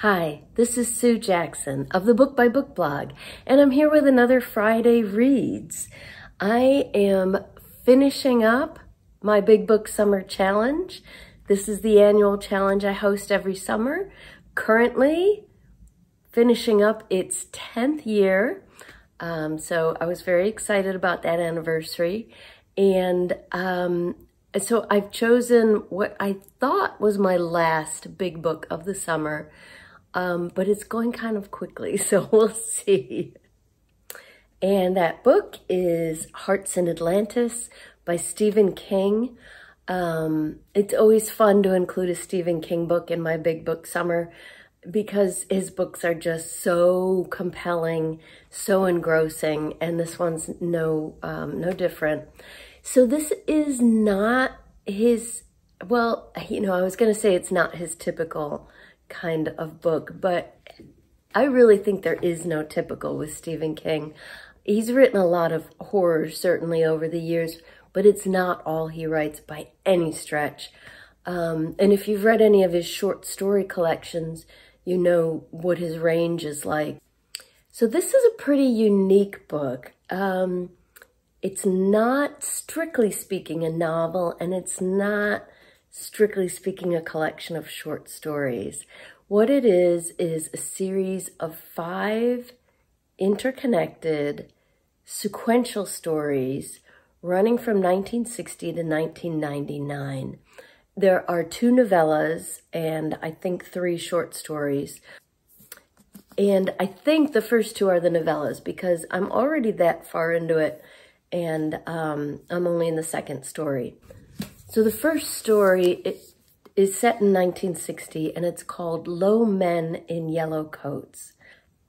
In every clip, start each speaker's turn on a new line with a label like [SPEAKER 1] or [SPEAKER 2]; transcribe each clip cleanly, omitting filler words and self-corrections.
[SPEAKER 1] Hi, this is Sue Jackson of the Book by Book blog, and I'm here with another Friday Reads. I am finishing up my Big Book Summer Challenge. This is the annual challenge I host every summer. Currently finishing up its 10th year, so I was very excited about that anniversary. And so I've chosen what I thought was my last big book of the summer, but it's going kind of quickly, so we'll see. And that book is Hearts in Atlantis by Stephen King. It's always fun to include a Stephen King book in my big book summer because his books are just so compelling, so engrossing, and this one's no different. So this is not his, well, I was going to say it's not his typical kind of book, but I really think there is no typical with Stephen King. He's written a lot of horror, certainly, over the years, but it's not all he writes by any stretch. And if you've read any of his short story collections, you know what his range is like. So this is a pretty unique book. It's not, strictly speaking, a novel, and it's not, strictly speaking, a collection of short stories. What it is a series of 5 interconnected sequential stories running from 1960 to 1999. There are 2 novellas and I think 3 short stories. And I think the first 2 are the novellas because I'm already that far into it and I'm only in the second story. So the first story is set in 1960 and it's called Low Men in Yellow Coats.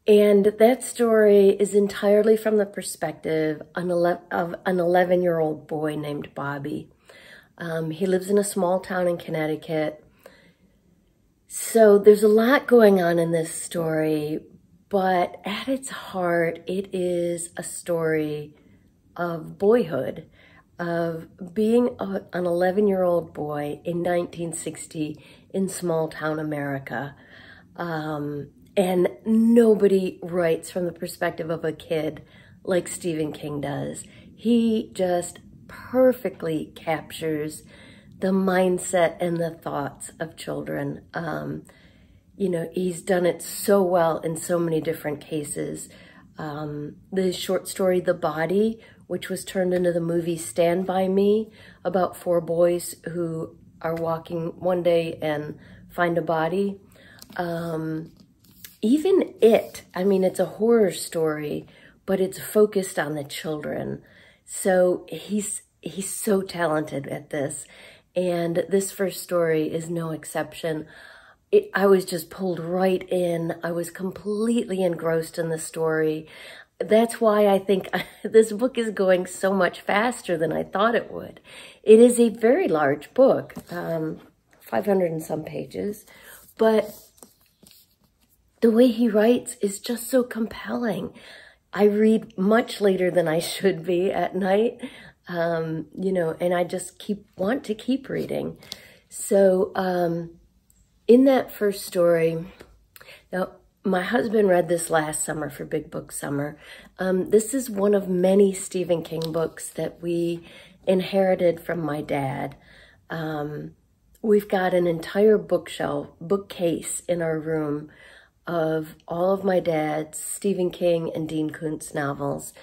[SPEAKER 1] And that story is entirely from the perspective of an 11-year-old boy named Bobby. He lives in a small town in Connecticut. So there's a lot going on in this story, but at its heart, it is a story of boyhood, of being an 11-year-old boy in 1960 in small town America. And nobody writes from the perspective of a kid like Stephen King does. He just perfectly captures the mindset and the thoughts of children. He's done it so well in so many different cases. The short story, The Body, which was turned into the movie Stand By Me, about 4 boys who are walking one day and find a body. Even It, it's a horror story, but it's focused on the children. So he's so talented at this. And this first story is no exception. I was just pulled right in. I was completely engrossed in the story. That's why I think this book is going so much faster than I thought it would. It is a very large book, 500 and some pages, but the way he writes is just so compelling. I read much later than I should be at night, and I just want to keep reading. So in that first story, now my husband read this last summer for Big Book Summer. This is one of many Stephen King books that we inherited from my dad. We've got an entire bookcase in our room of all of my dad's Stephen King and Dean Koontz novels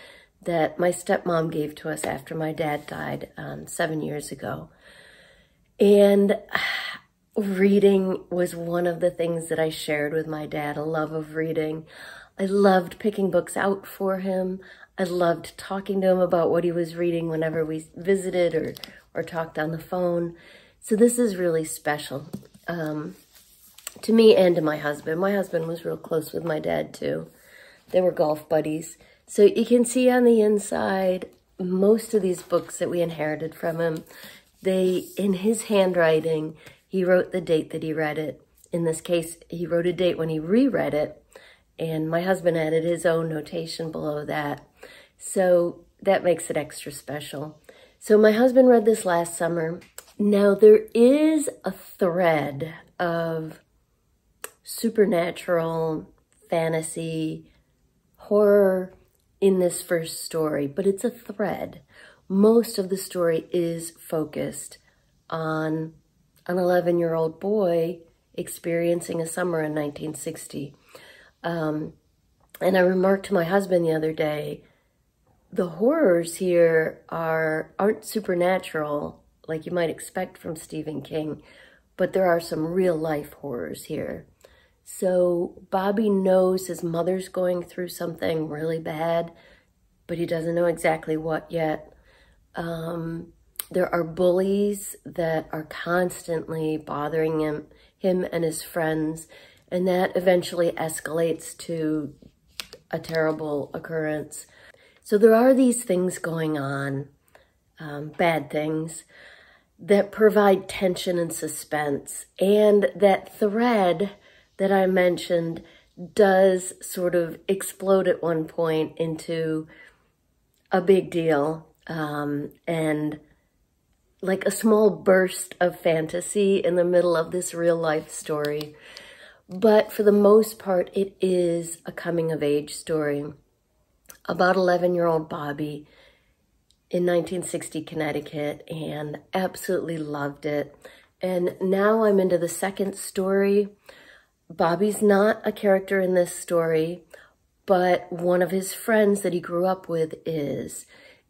[SPEAKER 1] that my stepmom gave to us after my dad died 7 years ago. And reading was one of the things that I shared with my dad, a love of reading. I loved picking books out for him. I loved talking to him about what he was reading whenever we visited or talked on the phone. So this is really special to me and to my husband. My husband was real close with my dad too. They were golf buddies. So you can see on the inside, most of these books that we inherited from him, in his handwriting, he wrote the date that he read it. In this case, he wrote a date when he reread it, and my husband added his own notation below that. So that makes it extra special. So my husband read this last summer. Now there is a thread of supernatural, fantasy, horror in this first story, but it's a thread. Most of the story is focused on an 11-year-old boy experiencing a summer in 1960. And I remarked to my husband the other day, the horrors here aren't supernatural like you might expect from Stephen King, but there are some real life horrors here. So Bobby knows his mother's going through something really bad, but he doesn't know exactly what yet. There are bullies that are constantly bothering him and his friends, and that eventually escalates to a terrible occurrence. So there are these things going on, bad things, that provide tension and suspense. And that thread that I mentioned does sort of explode at one point into a big deal, and like a small burst of fantasy in the middle of this real life story. But for the most part, it is a coming of age story about 11-year-old Bobby in 1960 Connecticut, and absolutely loved it. And now I'm into the second story. Bobby's not a character in this story, but one of his friends that he grew up with is.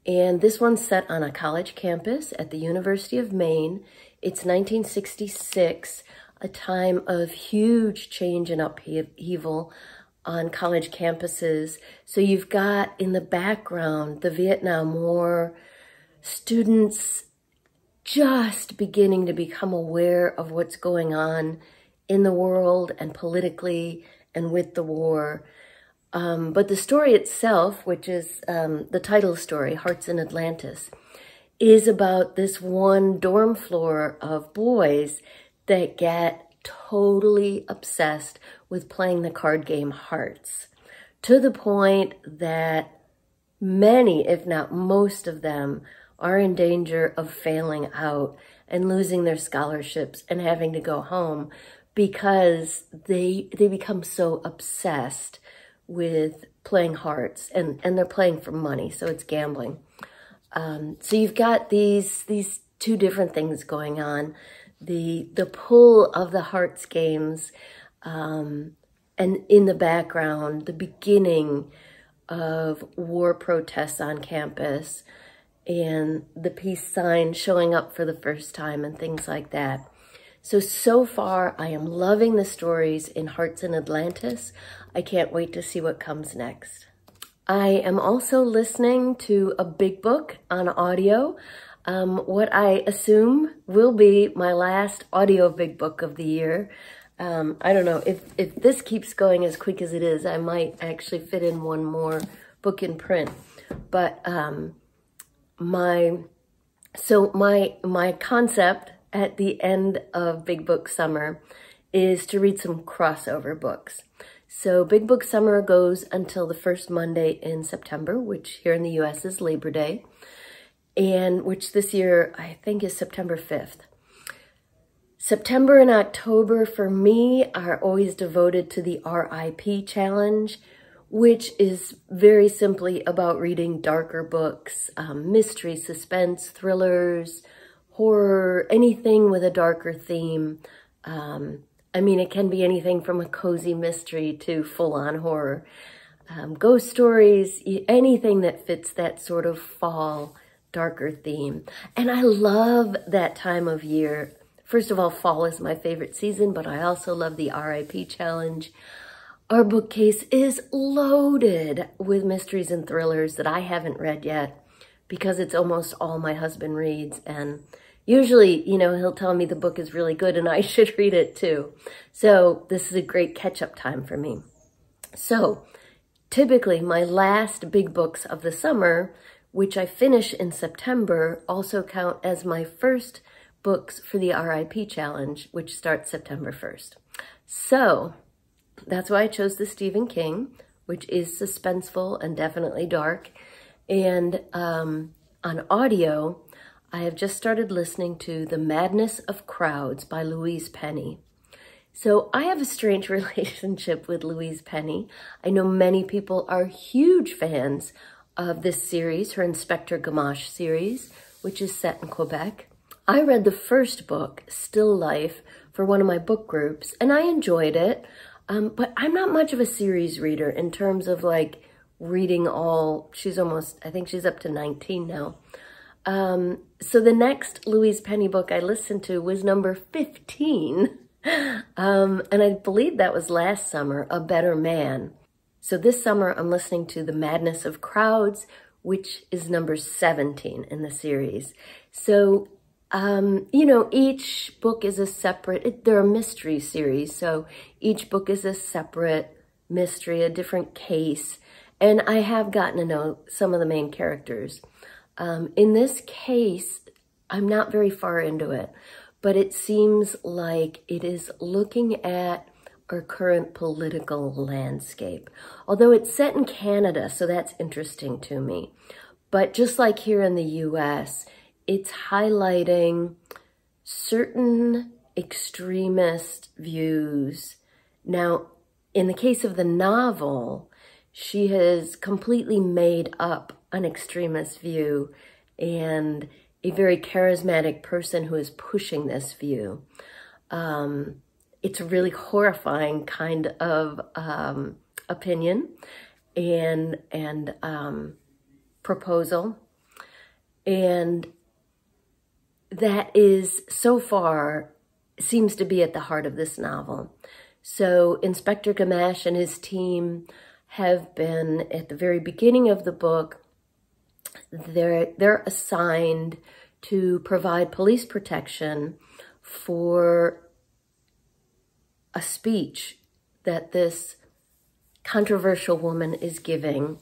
[SPEAKER 1] And this one's set on a college campus at the University of Maine. It's 1966, a time of huge change and upheaval on college campuses. So you've got in the background the Vietnam War, students just beginning to become aware of what's going on in the world and politically and with the war. But the story itself, which is the title story, Hearts in Atlantis, is about this one dorm floor of boys that get totally obsessed with playing the card game Hearts, to the point that many, if not most of them, are in danger of failing out and losing their scholarships and having to go home because they become so obsessed with playing Hearts, and they're playing for money, so it's gambling. So you've got these two different things going on. The pull of the Hearts games, and in the background, the beginning of war protests on campus, and the peace sign showing up for the first time and things like that. So far, I am loving the stories in Hearts in Atlantis. I can't wait to see what comes next. I am also listening to a big book on audio, what I assume will be my last audio big book of the year. I don't know, if this keeps going as quick as it is, I might actually fit in one more book in print. But my concept at the end of Big Book Summer is to read some crossover books. So Big Book Summer goes until the first Monday in September, which here in the US is Labor Day, and which this year I think is September 5th. September and October for me are always devoted to the RIP challenge, which is very simply about reading darker books, mystery, suspense, thrillers, horror, anything with a darker theme. I mean, it can be anything from a cozy mystery to full-on horror. Ghost stories, anything that fits that sort of fall, darker theme. And I love that time of year. First of all, fall is my favorite season, but I also love the RIP challenge. Our bookcase is loaded with mysteries and thrillers that I haven't read yet, because it's almost all my husband reads, and usually, you know, he'll tell me the book is really good and I should read it too. So this is a great catch-up time for me. So typically my last big books of the summer, which I finish in September, also count as my first books for the RIP challenge, which starts September 1st. So that's why I chose the Stephen King, which is suspenseful and definitely dark. And on audio, I have just started listening to The Madness of Crowds by Louise Penny. So I have a strange relationship with Louise Penny. I know many people are huge fans of this series, her Inspector Gamache series, which is set in Quebec. I read the first book, Still Life, for one of my book groups, and I enjoyed it. But I'm not much of a series reader in terms of like reading all, I think she's up to 19 now. So the next Louise Penny book I listened to was number 15. And I believe that was last summer, A Better Man. So this summer I'm listening to The Madness of Crowds, which is number 17 in the series. So, you know, each book is a separate, they're a mystery series. So each book is a separate mystery, a different case. And I have gotten to know some of the main characters. In this case, I'm not very far into it, but it seems like it is looking at our current political landscape. Although it's set in Canada, so that's interesting to me. But just like here in the US, it's highlighting certain extremist views. Now, in the case of the novel, she has completely made up an extremist view and a very charismatic person who is pushing this view. It's a really horrifying kind of opinion and proposal. And that is, so far, seems to be at the heart of this novel. So Inspector Gamache and his team have been, at the very beginning of the book, they're assigned to provide police protection for a speech that this controversial woman is giving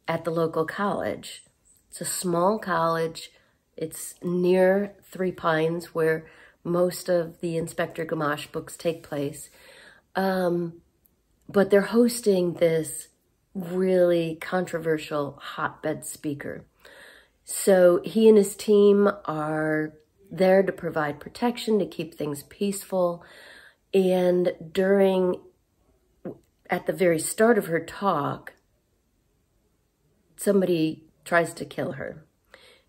[SPEAKER 1] at the local college. It's a small college. It's near Three Pines, where most of the Inspector Gamache books take place. But they're hosting this really controversial hotbed speaker. So he and his team are there to provide protection, to keep things peaceful. And at the very start of her talk, somebody tries to kill her.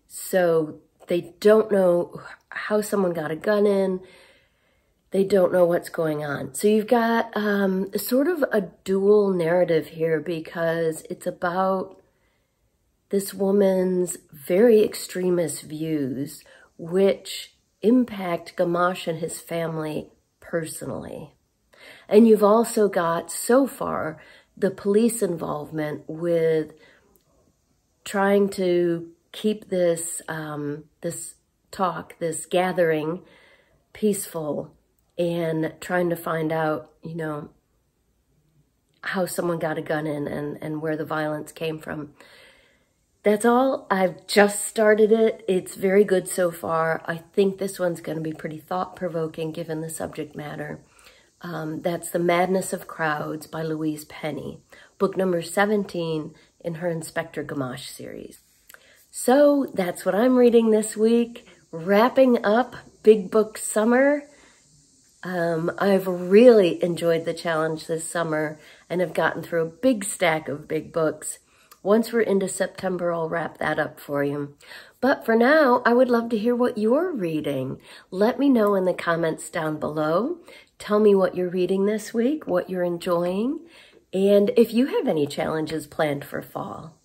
[SPEAKER 1] So they don't know how someone got a gun in. They don't know what's going on. So you've got sort of a dual narrative here, because it's about this woman's very extremist views, which impact Gamache and his family personally. And you've also got, so far, the police involvement with trying to keep this, this gathering peaceful, and trying to find out, you know, how someone got a gun in and where the violence came from. That's all. I've just started it. It's very good so far. I think this one's going to be pretty thought-provoking given the subject matter. That's The Madness of Crowds by Louise Penny, book number 17 in her Inspector Gamache series. So that's what I'm reading this week. Wrapping up Big Book Summer. I've really enjoyed the challenge this summer and have gotten through a big stack of big books. Once we're into September, I'll wrap that up for you. But for now, I would love to hear what you're reading. Let me know in the comments down below. Tell me what you're reading this week, what you're enjoying, and if you have any challenges planned for fall.